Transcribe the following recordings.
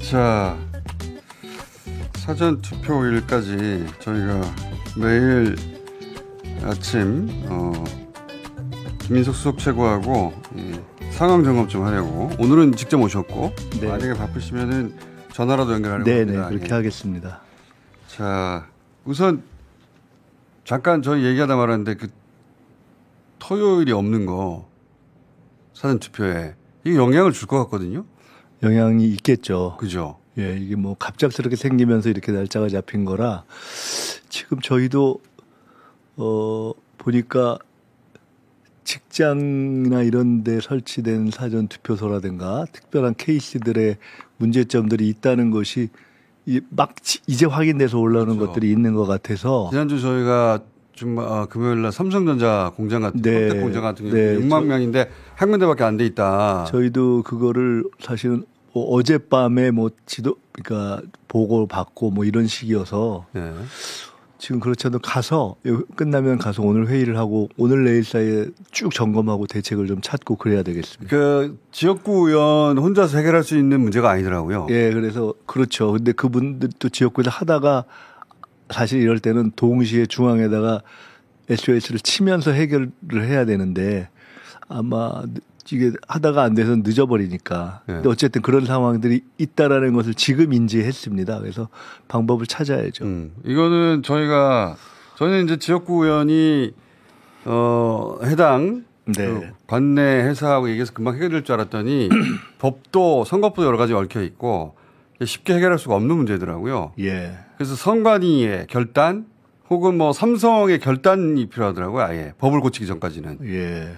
자, 사전 투표일까지 저희가 매일 아침 김민석 수석 최고하고 상황 점검 좀 하려고 오늘은 직접 오셨고 네. 만약에 바쁘시면은 전화라도 연결하려고 네네 합니다. 그렇게 하겠습니다. 자, 우선 잠깐 저희 얘기하다 말았는데 그 토요일이 없는 거 사전 투표에 이게 영향을 줄 것 같거든요. 영향이 있겠죠. 그죠. 예, 이게 뭐 갑작스럽게 생기면서 이렇게 날짜가 잡힌 거라 지금 저희도 보니까 직장이나 이런 데 설치된 사전 투표소라든가 특별한 케이스들의 문제점들이 있다는 것이 막 이제 확인돼서 올라오는 그렇죠. 것들이 있는 것 같아서 지난주 저희가 금요일 날 삼성전자 공장 같은 네, 공장 같은 경우 6만 명인데 한 군데밖에 안 돼 있다. 저희도 그거를 사실은 뭐 어젯밤에 뭐 그러니까 보고 받고 뭐 이런 식이어서 네. 지금 그렇지 않아도 가서 끝나면 가서 오늘 회의를 하고 오늘 내일 사이에 쭉 점검하고 대책을 좀 찾고 그래야 되겠습니다. 그 지역구 의원 혼자서 해결할 수 있는 문제가 아니더라고요. 예, 그래서 그렇죠. 근데 그분들도 지역구에서 하다가 사실 이럴 때는 동시에 중앙에다가 SOS를 치면서 해결을 해야 되는데 아마 이게 하다가 안 돼서 늦어버리니까. 네. 근데 어쨌든 그런 상황들이 있다라는 것을 지금 인지했습니다. 그래서 방법을 찾아야죠. 이거는 저희는 이제 지역구 의원이 해당 네. 그 관내 회사하고 얘기해서 금방 해결될 줄 알았더니 법도 선거법도 여러 가지 얽혀 있고 쉽게 해결할 수가 없는 문제더라고요. 예. 그래서 선관위의 결단 혹은 뭐 삼성의 결단이 필요하더라고요. 아예 법을 고치기 전까지는. 예.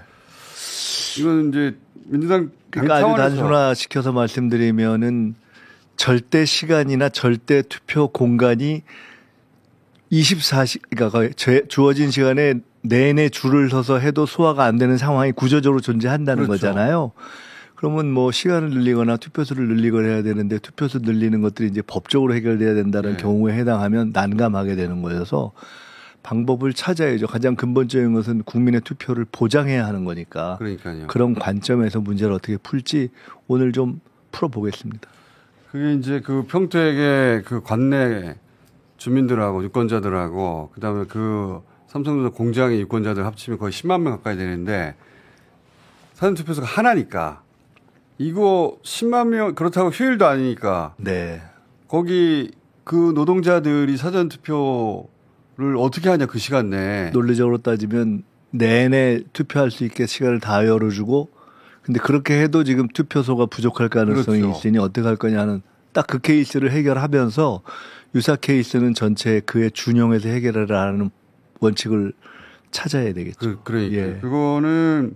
이건 이제 민주당 그러니까 아주 단순화시켜서 말씀드리면은 절대 시간이나 절대 투표 공간이 24시 그러니까 주어진 시간에 내내 줄을 서서 해도 소화가 안 되는 상황이 구조적으로 존재한다는 그렇죠. 거잖아요. 그러면 뭐 시간을 늘리거나 투표수를 늘리거나 해야 되는데 투표수 늘리는 것들이 이제 법적으로 해결돼야 된다는 경우에 해당하면 난감하게 되는 거여서 방법을 찾아야죠. 가장 근본적인 것은 국민의 투표를 보장해야 하는 거니까. 그러니까요. 그런 관점에서 문제를 어떻게 풀지 오늘 좀 풀어보겠습니다. 그게 이제 그 평택의 그 관내 주민들하고 유권자들하고 그다음에 그 삼성전자 공장의 유권자들 합치면 거의 10만 명 가까이 되는데 사전투표소가 하나니까 이거 10만 명 그렇다고 휴일도 아니니까 네. 거기 그 노동자들이 사전투표를 어떻게 하냐 그 시간 내에. 논리적으로 따지면 내내 투표할 수 있게 시간을 다 열어주고 근데 그렇게 해도 지금 투표소가 부족할 가능성이 그렇죠. 있으니 어떻게 할 거냐 하는 딱 그 케이스를 해결하면서 유사 케이스는 전체 그에 준용해서 해결하라는 원칙을 찾아야 되겠죠. 그러니까 예. 그거는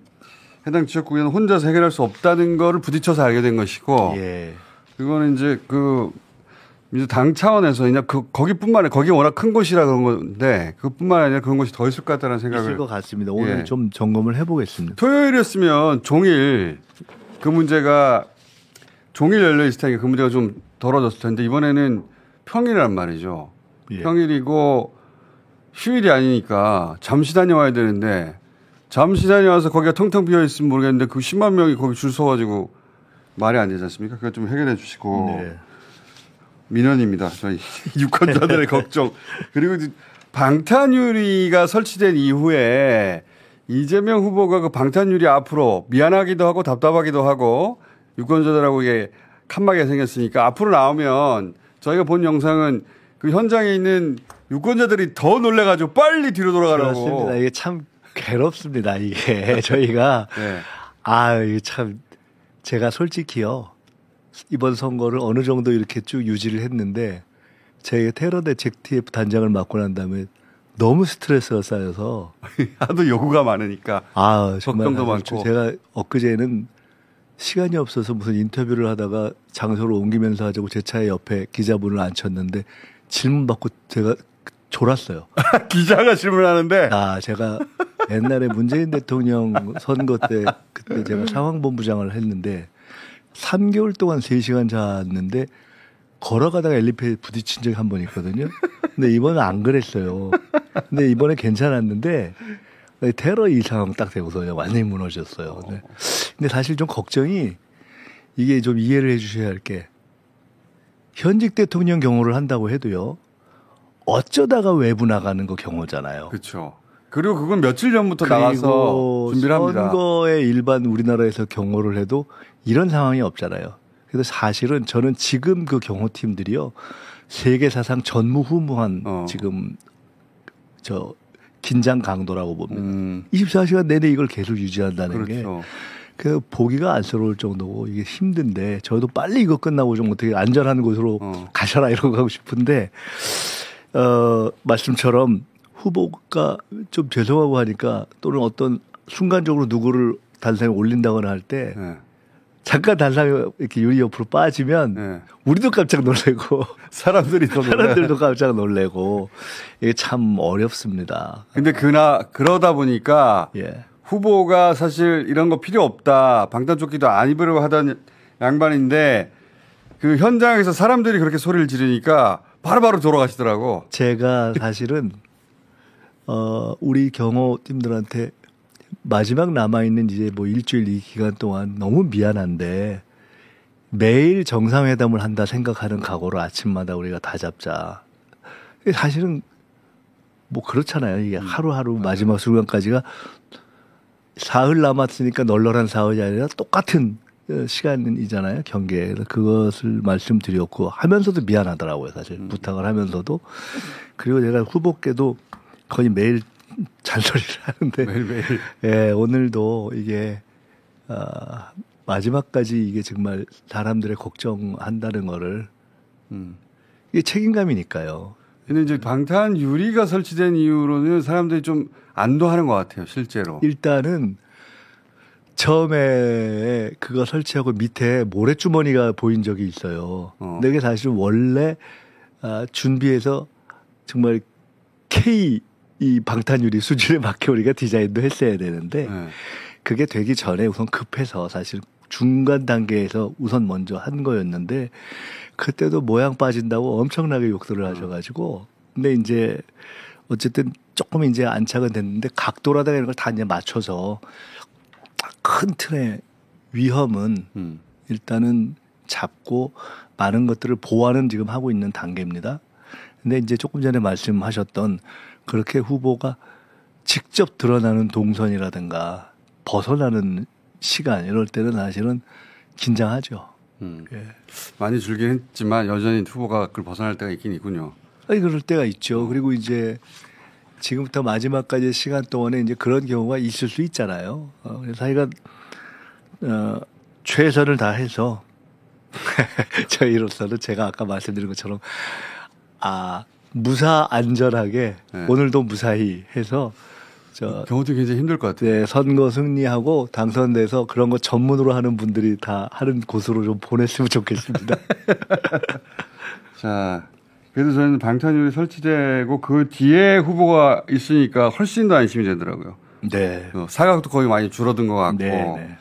해당 지역구에는 혼자서 해결할 수 없다는 거를 부딪혀서 알게 된 것이고 예. 그거는 이제 그 민주당 차원에서 그냥 거기뿐만 아니라 거기 워낙 큰 곳이라 그런 건데 그뿐만 아니라 그런 곳이 더 있을 것 같다는 생각을. 있을 것 같습니다. 오늘 좀 점검을 해보겠습니다. 토요일이었으면 종일 그 문제가 종일 열려 있을 테니까 그 문제가 좀 덜어졌을 텐데 이번에는 평일이란 말이죠. 예. 평일이고 휴일이 아니니까 잠시 다녀와야 되는데 잠시 다녀와서 거기가 텅텅 비어 있으면 모르겠는데 그 10만 명이 거기 줄 서가지고 말이 안 되지 않습니까? 그거 좀 해결해 주시고. 네. 민원입니다. 저희 유권자들의 걱정. 그리고 방탄유리가 설치된 이후에 이재명 후보가 그 방탄유리 앞으로 미안하기도 하고 답답하기도 하고 유권자들하고 이게 칸막이가 생겼으니까 앞으로 나오면 저희가 본 영상은 그 현장에 있는 유권자들이 더 놀래가지고 빨리 뒤로 돌아가라고. 그렇습니다. 이게 참 괴롭습니다. 이게 저희가 네. 이게 참 제가 솔직히요. 이번 선거를 어느 정도 이렇게 쭉 유지를 했는데 제 테러 대책 TF 단장을 맡고 난 다음에 너무 스트레스가 쌓여서 하도 요구가 많으니까 정말 걱정도 많고 제가 엊그제는 시간이 없어서 무슨 인터뷰를 하다가 장소를 옮기면서 하자고 제 차에 옆에 기자분을 앉혔는데 질문 받고 제가 졸았어요. 기자가 질문하는데 제가 옛날에 문재인 대통령 선거 때 그때 제가 상황본부장을 했는데 3개월 동안 3시간 잤는데 걸어가다가 엘리베이터에 부딪힌 적이 한 번 있거든요. 근데 이번엔 안 그랬어요. 근데 이번에 괜찮았는데 테러 이 상황 딱 되고서 완전히 무너졌어요. 근데 사실 좀 걱정이 이게 좀 이해를 해 주셔야 할 게 현직 대통령 경호를 한다고 해도요. 어쩌다가 외부 나가는 거 경호잖아요. 그렇죠. 그리고 그건 며칠 전부터 나가서 준비를 합니다. 선거에 일반 우리나라에서 경호를 해도 이런 상황이 없잖아요. 그래서 사실은 저는 지금 그 경호팀들이요. 세계 사상 전무후무한 지금 저 긴장 강도라고 봅니다. 24시간 내내 이걸 계속 유지한다는 그렇죠. 게 그 보기가 안쓰러울 정도고 이게 힘든데 저도 빨리 이거 끝나고 좀 어떻게 안전한 곳으로 가셔라 이러고 가고 싶은데 말씀처럼 후보가 좀 죄송하고 하니까 또는 어떤 순간적으로 누구를 단상에 올린다거나 할 때 네. 잠깐 단상에 이렇게 유리 옆으로 빠지면 네. 우리도 깜짝 놀래고 사람들도 깜짝 놀래고 이게 참 어렵습니다. 근데 그러다 보니까 예. 후보가 사실 이런 거 필요 없다. 방탄조끼도 안 입으려고 하던 양반인데 그 현장에서 사람들이 그렇게 소리를 지르니까 바로바로 돌아가시더라고. 제가 사실은 우리 경호팀들한테 마지막 남아있는 이제 뭐 일주일 이 기간 동안 너무 미안한데 매일 정상회담을 한다 생각하는 각오로 아침마다 우리가 다 잡자. 사실은 뭐 그렇잖아요. 이게 하루하루 마지막 순간까지가 사흘 남았으니까 널널한 사흘이 아니라 똑같은 시간이잖아요. 경계에. 그래서 그것을 말씀드렸고 하면서도 미안하더라고요. 사실 부탁을 하면서도. 그리고 내가 후보께도 거의 매일 잔소리를 하는데 매일매일. 예, 오늘도 이게 마지막까지 이게 정말 사람들의 걱정한다는 거를 이게 책임감이니까요. 근데 이제 방탄 유리가 설치된 이후로는 사람들이 좀 안도하는 것 같아요, 실제로. 일단은 처음에 그거 설치하고 밑에 모래주머니가 보인 적이 있어요. 근데 이게 사실은 원래 준비해서 정말 K 이 방탄유리 수준에 맞게 우리가 디자인도 했어야 되는데 네. 그게 되기 전에 우선 급해서 사실 중간 단계에서 우선 먼저 한 거였는데 그때도 모양 빠진다고 엄청나게 욕설을 하셔가지고 근데 이제 어쨌든 조금 이제 안착은 됐는데 각도라든가 이런 걸 다 이제 맞춰서 큰 틀의 위험은 일단은 잡고 많은 것들을 보완은 지금 하고 있는 단계입니다. 근데 이제 조금 전에 말씀하셨던 그렇게 후보가 직접 드러나는 동선이라든가 벗어나는 시간 이럴 때는 사실은 긴장하죠. 예. 많이 줄긴 했지만 여전히 후보가 그걸 벗어날 때가 있긴 있군요. 아니 그럴 때가 있죠. 그리고 이제 지금부터 마지막까지 시간 동안에 이제 그런 경우가 있을 수 있잖아요. 그래서 하여간 최선을 다해서 저희로서는 제가 아까 말씀드린 것처럼 무사 안전하게 네. 오늘도 무사히 해서 경호도 굉장히 힘들 것 같아요. 네, 선거 승리하고 당선돼서 그런 거 전문으로 하는 분들이 다 하는 곳으로 좀 보냈으면 좋겠습니다. 자, 그래도 저는 방탄유리 설치되고 그 뒤에 후보가 있으니까 훨씬 더 안심이 되더라고요. 네. 사각도 거의 많이 줄어든 것 같고. 네, 네.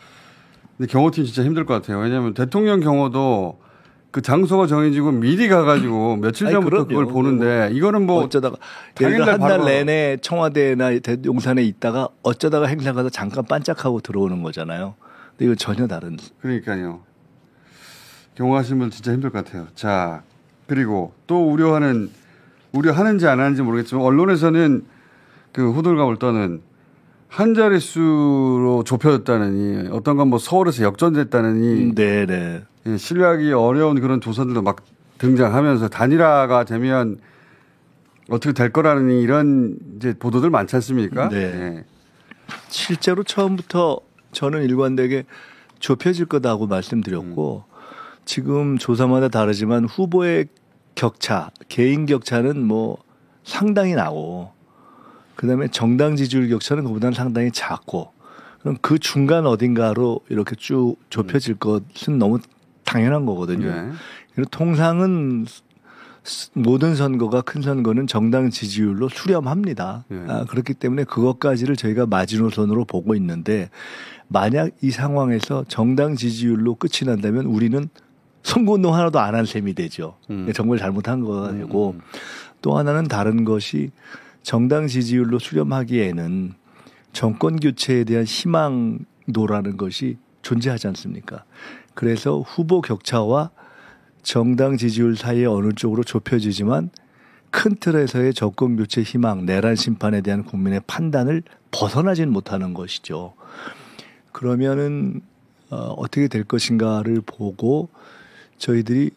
근데 경호팀 진짜 힘들 것 같아요. 왜냐하면 대통령 경호도 그 장소가 정해지고 미리 가가지고 며칠 전부터 그걸 보는데 이거는 뭐 어쩌다가 예를 들어 한 달 내내 청와대나 용산에 있다가 어쩌다가 행사 가서 잠깐 반짝하고 들어오는 거잖아요. 근데 이거 전혀 다른. 그러니까요. 경호하시는 분 진짜 힘들 것 같아요. 자, 그리고 또 우려하는지 안 하는지 모르겠지만 언론에서는 그 호들갑을 떠는 한 자릿수로 좁혀졌다느니 어떤 건 뭐 서울에서 역전됐다느니 네네. 신뢰하기 어려운 그런 조선들도 막 등장하면서 단일화가 되면 어떻게 될 거라는 이런 이제 보도들 많지 않습니까? 네. 네. 실제로 처음부터 저는 일관되게 좁혀질 거다고 말씀드렸고 지금 조사마다 다르지만 후보의 격차, 개인 격차는 뭐 상당히 나고 그다음에 정당 지지율 격차는 그보다는 상당히 작고 그럼 그 중간 어딘가로 이렇게 쭉 좁혀질 것은 너무 당연한 거거든요. 네. 그리고 통상은 모든 선거가 큰 선거는 정당 지지율로 수렴합니다. 네. 그렇기 때문에 그것까지를 저희가 마지노선으로 보고 있는데 만약 이 상황에서 정당 지지율로 끝이 난다면 우리는 선거운동 하나도 안 한 셈이 되죠. 정말 잘못한 거가 되고 또 하나는 다른 것이 정당 지지율로 수렴하기에는 정권 교체에 대한 희망도라는 것이 존재하지 않습니까? 그래서 후보 격차와 정당 지지율 사이에 어느 쪽으로 좁혀지지만 큰 틀에서의 정권 교체 희망, 내란 심판에 대한 국민의 판단을 벗어나지는 못하는 것이죠. 그러면은 어떻게 될 것인가를 보고 저희들이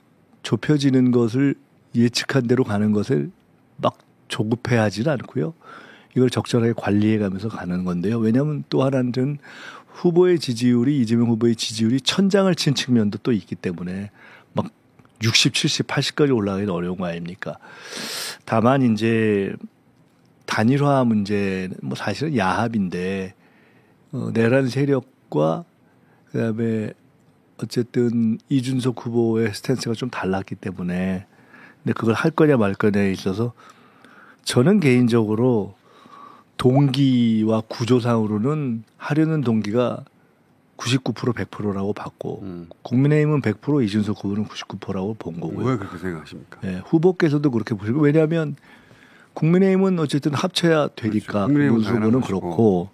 좁혀지는 것을 예측한 대로 가는 것을 막 조급해하지는 않고요. 이걸 적절하게 관리해 가면서 가는 건데요. 왜냐하면 또 하나는 후보의 지지율이 이재명 후보의 지지율이 천장을 친 측면도 또 있기 때문에 막 60, 70, 80까지 올라가기는 어려운 거 아닙니까? 다만 이제 단일화 문제는 뭐 사실은 야합인데 내란 세력과 그다음에 어쨌든 이준석 후보의 스탠스가 좀 달랐기 때문에 근데 그걸 할 거냐 말 거냐에 있어서 저는 개인적으로 동기와 구조상으로는 하려는 동기가 99% 100%라고 봤고 국민의힘은 100% 이준석 후보는 99%라고 본 거고요. 왜 그렇게 생각하십니까? 네, 후보께서도 그렇게 보시고 왜냐하면 국민의힘은 어쨌든 합쳐야 되니까 그렇죠. 문수 후보는 그렇고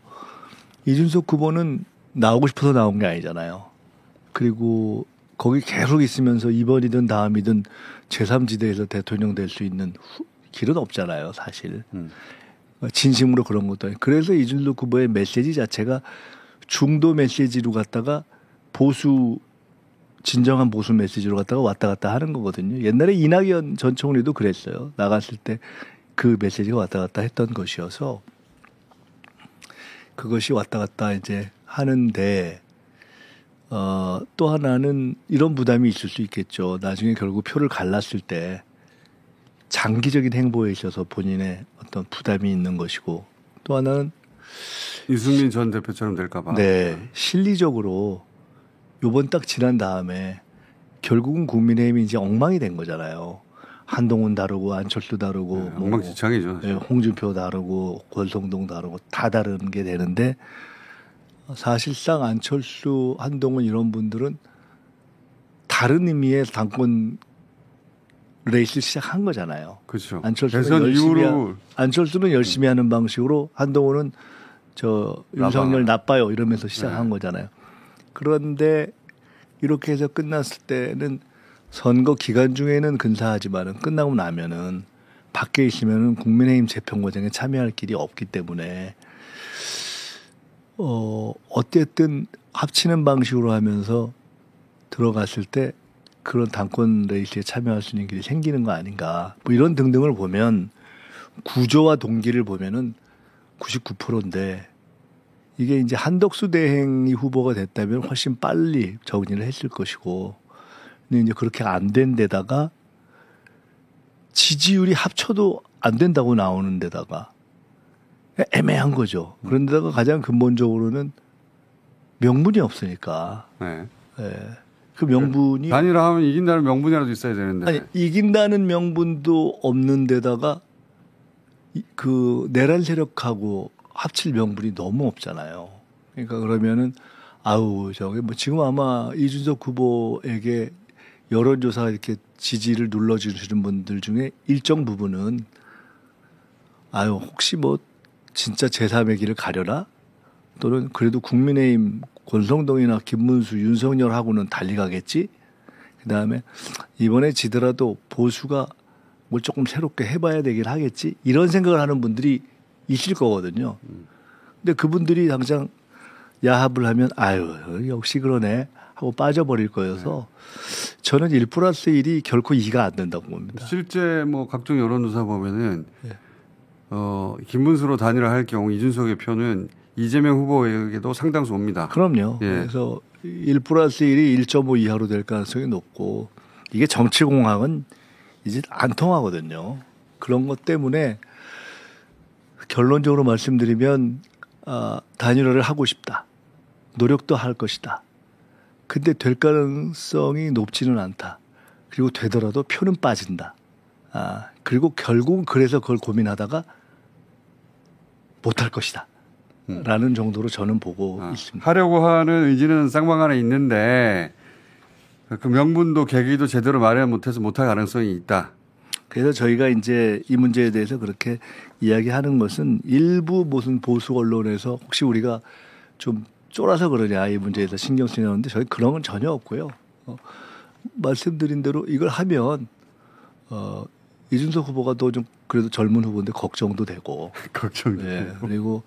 이준석 후보는 나오고 싶어서 나온 게 아니잖아요. 그리고 거기 계속 있으면서 이번이든 다음이든 제3지대에서 대통령 될 수 있는 길은 없잖아요, 사실. 진심으로 그런 것도 아니고. 그래서 이준석 후보의 메시지 자체가 중도 메시지로 갔다가 보수, 진정한 보수 메시지로 갔다가 왔다 갔다 하는 거거든요. 옛날에 이낙연 전 총리도 그랬어요. 나갔을 때 그 메시지가 왔다 갔다 했던 것이어서 그것이 왔다 갔다 이제 하는데 또 하나는 이런 부담이 있을 수 있겠죠. 나중에 결국 표를 갈랐을 때 장기적인 행보에 있어서 본인의 어떤 부담이 있는 것이고 또 하나는 이승민 전 대표처럼 될까 봐. 네. 실리적으로 요번 딱 지난 다음에 결국은 국민의힘이 이제 엉망이 된 거잖아요. 한동훈 다르고 안철수 다르고 네, 엉망진창이죠. 네, 홍준표 다르고 권성동 다르고 다 다른 게 되는데 사실상 안철수, 한동훈 이런 분들은 다른 의미의 당권 레이스를 시작한 거잖아요. 그렇죠. 안철수는 열심히 하는 방식으로 한동훈은 저 윤석열 나빠요 이러면서 시작한 거잖아요. 그런데 이렇게 해서 끝났을 때는 선거 기간 중에는 근사하지만은 끝나고 나면은 밖에 있으면은 국민의힘 재편 과정에 참여할 길이 없기 때문에 어쨌든 합치는 방식으로 하면서 들어갔을 때 그런 당권 레이스에 참여할 수 있는 길이 생기는 거 아닌가. 뭐 이런 등등을 보면 구조와 동기를 보면은 99%인데 이게 이제 한덕수 대행이 후보가 됐다면 훨씬 빨리 정리를 했을 것이고 근데 이제 그렇게 안 된 데다가 지지율이 합쳐도 안 된다고 나오는 데다가 애매한 거죠. 그런데다가 가장 근본적으로는 명분이 없으니까. 네. 네. 그 명분이 단일화하면 이긴다는 명분이라도 있어야 되는데. 아니 이긴다는 명분도 없는 데다가 그 내란 세력하고 합칠 명분이 너무 없잖아요. 그러니까 그러면은 아우 저기 뭐 지금 아마 이준석 후보에게 여론조사 이렇게 지지를 눌러주시는 분들 중에 일정 부분은 아유 혹시 뭐 진짜 제3의 길을 가려나? 또는 그래도 국민의힘 권성동이나 김문수, 윤석열하고는 달리 가겠지? 그다음에 이번에 지더라도 보수가 뭘 조금 새롭게 해봐야 되긴 하겠지? 이런 생각을 하는 분들이 있을 거거든요. 근데 그분들이 당장 야합을 하면 아유 역시 그러네 하고 빠져버릴 거여서 저는 1+1이 결코 2가 안 된다고 봅니다. 실제 뭐 각종 여론조사 보면은 김문수로 단일화할 경우 이준석의 표는 이재명 후보에게도 상당수 옵니다. 그럼요. 예. 그래서 1+1이 1.5 이하로 될 가능성이 높고 이게 정치공학은 이제 안 통하거든요. 그런 것 때문에 결론적으로 말씀드리면 단일화를 하고 싶다. 노력도 할 것이다. 근데 될 가능성이 높지는 않다. 그리고 되더라도 표는 빠진다. 그리고 결국 그래서 그걸 고민하다가 못할 것이다. 라는 정도로 저는 보고 있습니다. 하려고 하는 의지는 쌍방 안에 있는데 그 명분도 계기도 제대로 마련 못해서 못할 가능성이 있다. 그래서 저희가 이제 이 문제에 대해서 그렇게 이야기하는 것은 일부 무슨 보수 언론에서 혹시 우리가 좀 쫄아서 그러냐 이 문제에서 신경 쓰냐는데 저희 그런 건 전혀 없고요. 말씀드린 대로 이걸 하면 이준석 후보가 또 좀 그래도 젊은 후보인데 걱정도 되고 걱정도 네, 되고. 그리고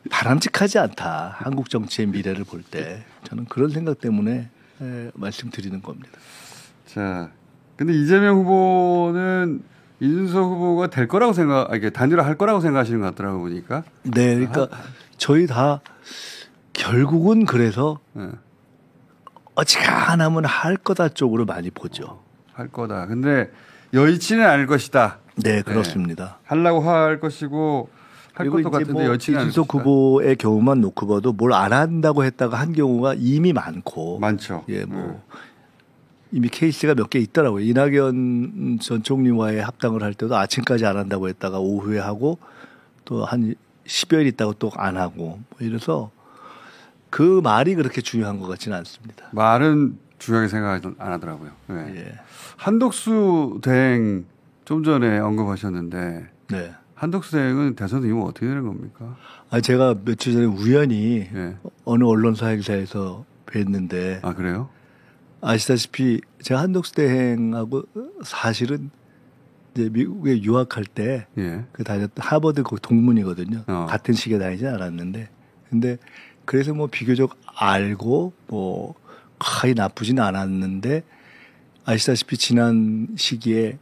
바람직하지 않다. 한국 정치의 미래를 볼 때 저는 그런 생각 때문에 말씀드리는 겁니다. 자, 근데 이재명 후보는 이준석 후보가 될 거라고 이게 단일화 할 거라고 생각하시는 것 같더라고 보니까. 네, 그러니까 저희 다 결국은 그래서 네. 어지간하면 할 거다 쪽으로 많이 보죠. 할 거다. 근데 여의치는 않을 것이다. 네, 그렇습니다. 하려고 할 것이고 할 그리고 것도 이제 같은데 뭐 여의치는 않을 이준석 것이다. 후보의 경우만 놓고 봐도 뭘 안 한다고 했다가 한 경우가 이미 많고 많죠. 예, 뭐 이미 케이스가 몇 개 있더라고요. 이낙연 전 총리와의 합당을 할 때도 아침까지 안 한다고 했다가 오후에 하고 또 한 10여일 있다고 또 안 하고 뭐 이래서 그 말이 그렇게 중요한 것 같지는 않습니다. 말은 중요하게 생각 안 하더라고요. 네. 예. 한덕수 대행 좀 전에 언급하셨는데 네. 한덕수 대행은 대선 이후 어떻게 되는 겁니까? 아 제가 며칠 전에 우연히 예. 어느 언론사 행사에서 뵀는데 아 그래요? 아시다시피 제가 한덕수 대행하고 사실은 이제 미국에 유학할 때 예. 그 다녔던 하버드 그 동문이거든요. 어. 같은 시기에 다니지 않았는데 근데 그래서 뭐 비교적 알고 뭐 거의 나쁘진 않았는데 아시다시피 지난 시기에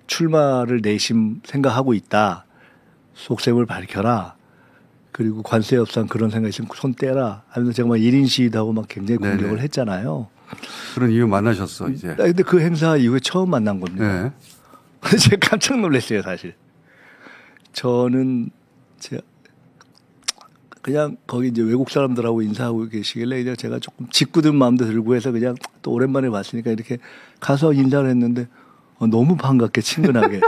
출마를 내심 생각하고 있다. 속셈을 밝혀라. 그리고 관세 협상 그런 생각 있으면 손 떼라 하면서 제가 막 1인 시위도 하고 막 굉장히 공격을 네네. 했잖아요. 그런 이유 만나셨어 이제. 근데 그 행사 이후에 처음 만난 겁니다. 네. 제가 깜짝 놀랐어요, 사실. 저는 제가 그냥 거기 이제 외국 사람들하고 인사하고 계시길래 그냥 제가 조금 짓궂은 마음도 들고 해서 그냥 또 오랜만에 봤으니까 이렇게 가서 인사를 했는데 너무 반갑게 친근하게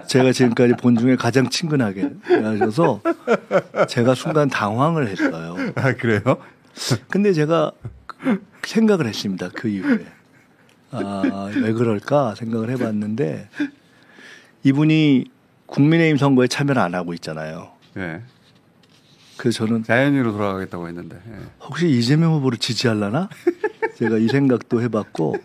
제가 지금까지 본 중에 가장 친근하게 하셔서 제가 순간 당황을 했어요. 아 그래요? 근데 제가 생각을 했습니다. 그 이후에. 아, 왜 그럴까 생각을 해봤는데 이분이 국민의힘 선거에 참여를 안 하고 있잖아요. 네. 그래서 저는 자연인으로 돌아가겠다고 했는데. 예. 혹시 이재명 후보를 지지하려나? 제가 이 생각도 해봤고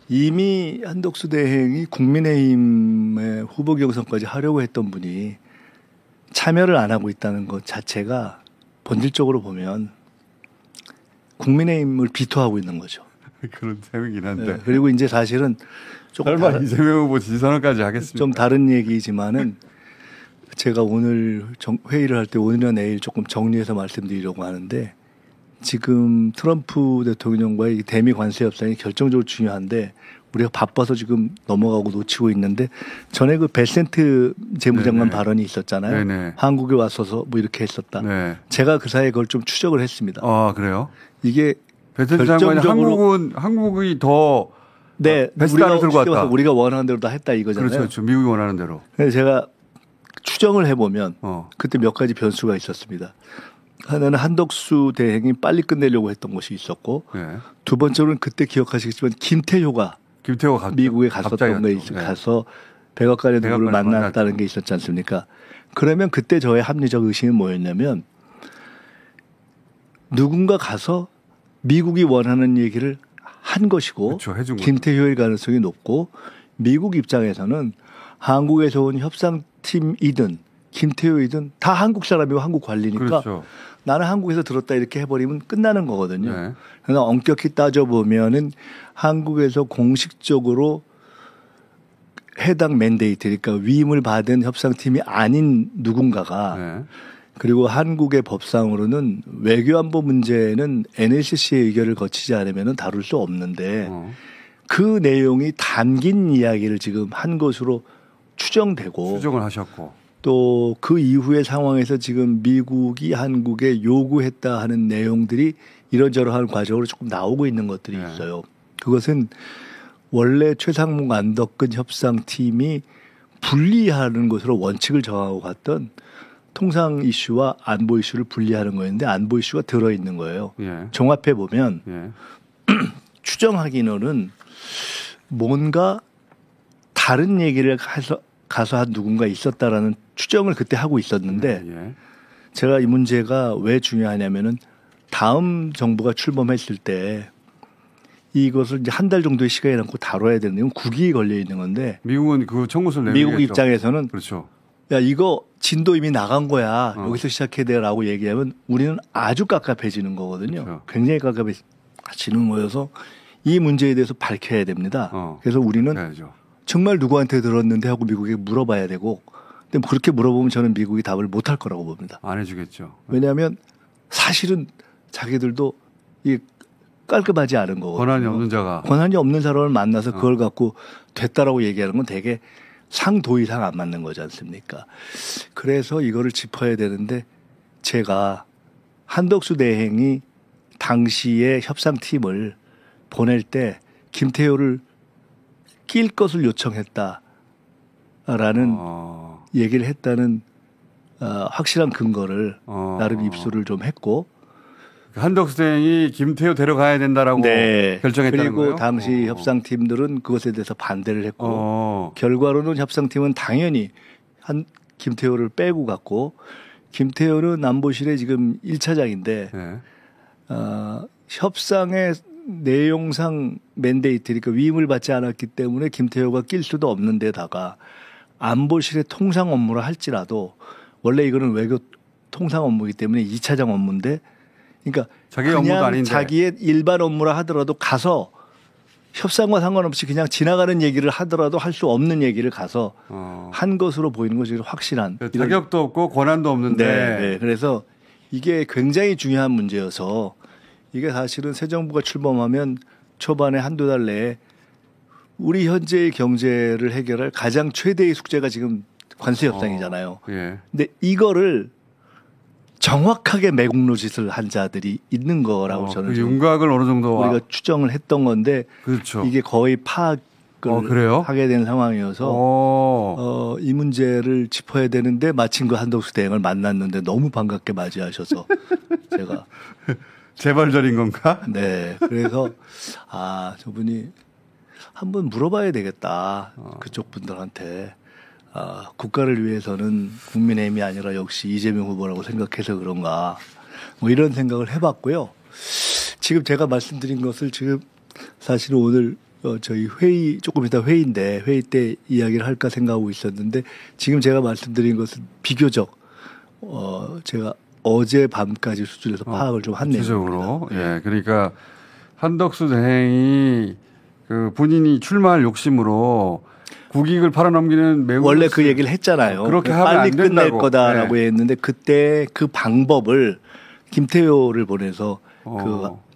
이미 한덕수 대행이 국민의힘의 후보 경선까지 하려고 했던 분이 참여를 안 하고 있다는 것 자체가 본질적으로 보면 국민의힘을 비토하고 있는 거죠. 그런 셈이긴 한데. 네, 그리고 이제 사실은 조금 설마 이재명 후보 지지선언까지 하겠습니까? 좀 다른 얘기지만은 제가 오늘 회의를 할 때 오늘이나 내일 조금 정리해서 말씀드리려고 하는데 지금 트럼프 대통령과의 대미 관세 협상이 결정적으로 중요한데 우리가 바빠서 지금 넘어가고 놓치고 있는데 전에 그 베센트 재무장관 네네. 발언이 있었잖아요. 네네. 한국에 왔어서 뭐 이렇게 했었다. 네. 제가 그 사이에 그걸 좀 추적을 했습니다. 아 그래요? 이게 베트남 장관이 결정적으로- 한국이 더 네, 베스트를 들고 왔다. 우리가 원하는 대로 다 했다 이거잖아요. 그렇죠, 그렇죠. 미국이 원하는 대로. 그래서 제가 추정을 해보면 어. 그때 몇 가지 변수가 있었습니다. 하나는 한덕수 대행이 빨리 끝내려고 했던 것이 있었고 네. 두 번째로는 그때 기억하시겠지만 김태효가 김태호가 갔죠. 미국에 갑자기 갔었던 게 갔죠. 네. 가서 백악관의 누구를 백악관을 만났다는 만났죠. 게 있었지 않습니까? 그러면 그때 저의 합리적 의심은 뭐였냐면 누군가 가서 미국이 원하는 얘기를 한 것이고 그렇죠, 해준 거죠. 김태효일 가능성이 높고 미국 입장에서는 한국에서 온 협상팀이든 김태효이든 다 한국 사람이고 한국 관리니까 그렇죠. 나는 한국에서 들었다 이렇게 해버리면 끝나는 거거든요. 네. 그러나 엄격히 따져보면은 한국에서 공식적으로 해당 맨데이트, 그러니까 위임을 받은 협상팀이 아닌 누군가가 네. 그리고 한국의 법상으로는 외교안보 문제는 NLCC의 의결을 거치지 않으면 다룰 수 없는데 그 내용이 담긴 이야기를 지금 한 것으로 추정되고 수정을 하셨고. 또 그 이후의 상황에서 지금 미국이 한국에 요구했다 하는 내용들이 이런저런 과정으로 조금 나오고 있는 것들이 네. 있어요. 그것은 원래 최상목 안덕근 협상팀이 분리하는 것으로 원칙을 정하고 갔던 통상 이슈와 안보 이슈를 분리하는 거였는데 안보 이슈가 들어있는 거예요. 예. 종합해 보면 예. 추정하기로는 뭔가 다른 얘기를 가서 한 누군가 있었다라는 추정을 그때 하고 있었는데 예. 제가 이 문제가 왜 중요하냐면은 다음 정부가 출범했을 때 이것을 이제 한 달 정도의 시간이 남고 다뤄야 되는 건 국익이 걸려 있는 건데 미국은 그 청구서를 내밀겠죠. 미국 입장에서는 그렇죠. 야 이거 진도 이미 나간 거야. 여기서 시작해야 돼라고 얘기하면 우리는 아주 깝깝해지는 거거든요. 그렇죠. 굉장히 깝깝해지는 거여서 이 문제에 대해서 밝혀야 됩니다. 그래서 우리는 해야죠. 정말 누구한테 들었는데 하고 미국에 물어봐야 되고 근데 그렇게 물어보면 저는 미국이 답을 못할 거라고 봅니다. 안 해주겠죠. 왜냐하면 사실은 자기들도 이 깔끔하지 않은 거거든요. 권한이 없는 사람을 만나서 그걸 갖고 됐다라고 얘기하는 건 되게 상도 이상 안 맞는 거지 않습니까? 그래서 이거를 짚어야 되는데 제가 한덕수 대행이 당시에 협상팀을 보낼 때 김태효를 낄 것을 요청했다라는 얘기를 했다는 확실한 근거를 나름 입수를 좀 했고 한덕수 대행이 김태효 데려가야 된다라고 결정했다는 그리고 거예요? 당시 협상팀들은 그것에 대해서 반대를 했고 결과로는 협상팀은 당연히 김태효를 빼고 갔고 김태효는 안보실의 지금 1차장인데 네. 협상의 내용상 맨데이트니까 위임을 받지 않았기 때문에 김태효가 낄 수도 없는 데다가 안보실의 통상 업무를 할지라도 원래 이거는 외교 통상 업무이기 때문에 2차장 업무인데 그러니까 자기의 업무도 아닌데 자기의 일반 업무라 하더라도 가서 협상과 상관없이 그냥 지나가는 얘기를 하더라도 할 수 없는 얘기를 가서 한 것으로 보이는 것이 확실한 자격도 없고 권한도 없는데 네. 그래서 이게 굉장히 중요한 문제여서 이게 사실은 새 정부가 출범하면 초반에 한두 달 내에 우리 현재의 경제를 해결할 가장 최대의 숙제가 지금 관세 협상이잖아요. 예. 근데 이거를 정확하게 매국노짓을 한 자들이 있는 거라고 저는 그 윤곽을 어느 정도 우리가 추정을 했던 건데 그렇죠. 이게 거의 파악을 하게 된 상황이어서 이 문제를 짚어야 되는데 마침 그 한덕수 대행을 만났는데 너무 반갑게 맞이하셔서 제가 재발절인 건가? 네. 그래서 저분이 한번 물어봐야 되겠다. 그쪽 분들한테. 국가를 위해서는 국민의힘이 아니라 역시 이재명 후보라고 생각해서 그런가. 뭐 이런 생각을 해봤고요. 지금 제가 말씀드린 것을 지금 사실은 오늘 저희 회의 조금 이따 회의인데 회의 때 이야기를 할까 생각하고 있었는데 지금 제가 말씀드린 것은 비교적 제가 어제 밤까지 수준에서 파악을 좀 한 내용입니다. 예, 그러니까 한덕수 대행이 그 본인이 출마할 욕심으로 국익을 팔아넘기는 매우 원래 그 얘기를 했잖아요. 그렇게 하면 빨리 안 된다고. 끝낼 거다라고 했는데 그때 그 방법을 김태효를 보내서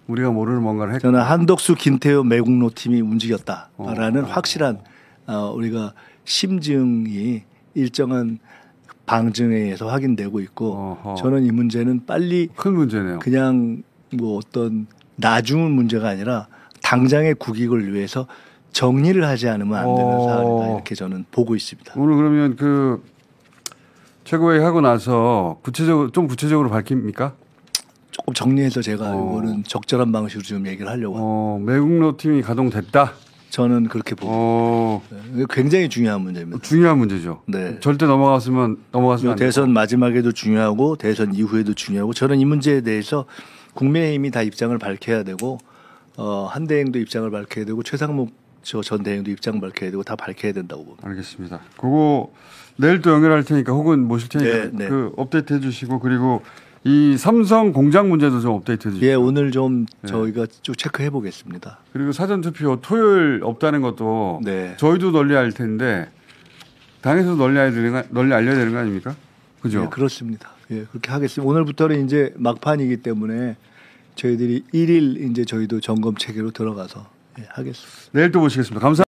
우리가 모르는 뭔가를 했고 저는 한덕수 김태효 매국노 팀이 움직였다라는 확실한 우리가 심증이 일정한 방증에 의해서 확인되고 있고 저는 이 문제는 빨리 큰 문제네요. 그냥 뭐 어떤 나중은 문제가 아니라 당장의 국익을 위해서 정리를 하지 않으면 안 되는 사안이다 이렇게 저는 보고 있습니다. 오늘 그러면 그 최고회의 하고 나서 구체적으로 밝힙니까? 조금 정리해서 제가 이거는 적절한 방식으로 좀 얘기를 하려고 합니다. 매국노 팀이 가동됐다? 저는 그렇게 보고 있습니다. 굉장히 중요한 문제입니다. 중요한 문제죠. 네. 절대 넘어가서는 안 대선 되고. 마지막에도 중요하고 대선 이후에도 중요하고 저는 이 문제에 대해서 국민의힘이 다 입장을 밝혀야 되고 한대행도 입장을 밝혀야 되고 최상목 전 대행도 입장 밝혀야 되고 다 밝혀야 된다고 봅니다. 알겠습니다. 그거 내일 또 연결할 테니까 혹은 모실 테니까 네. 그 업데이트 해주시고 그리고 이 삼성 공장 문제도 좀 업데이트 해주시고. 예, 오늘 좀 저희가 쭉 체크해 보겠습니다. 그리고 사전 투표 토요일 없다는 것도 저희도 널리 알 텐데 당에서도 널리 알려야 되는 거 아닙니까? 그죠? 예, 그렇습니다. 예, 그렇게 하겠습니다. 오늘부터는 이제 막판이기 때문에 저희들이 1일 이제 저희도 점검 체계로 들어가서 하겠습니다. 내일 또 모시겠습니다. 감사합니다.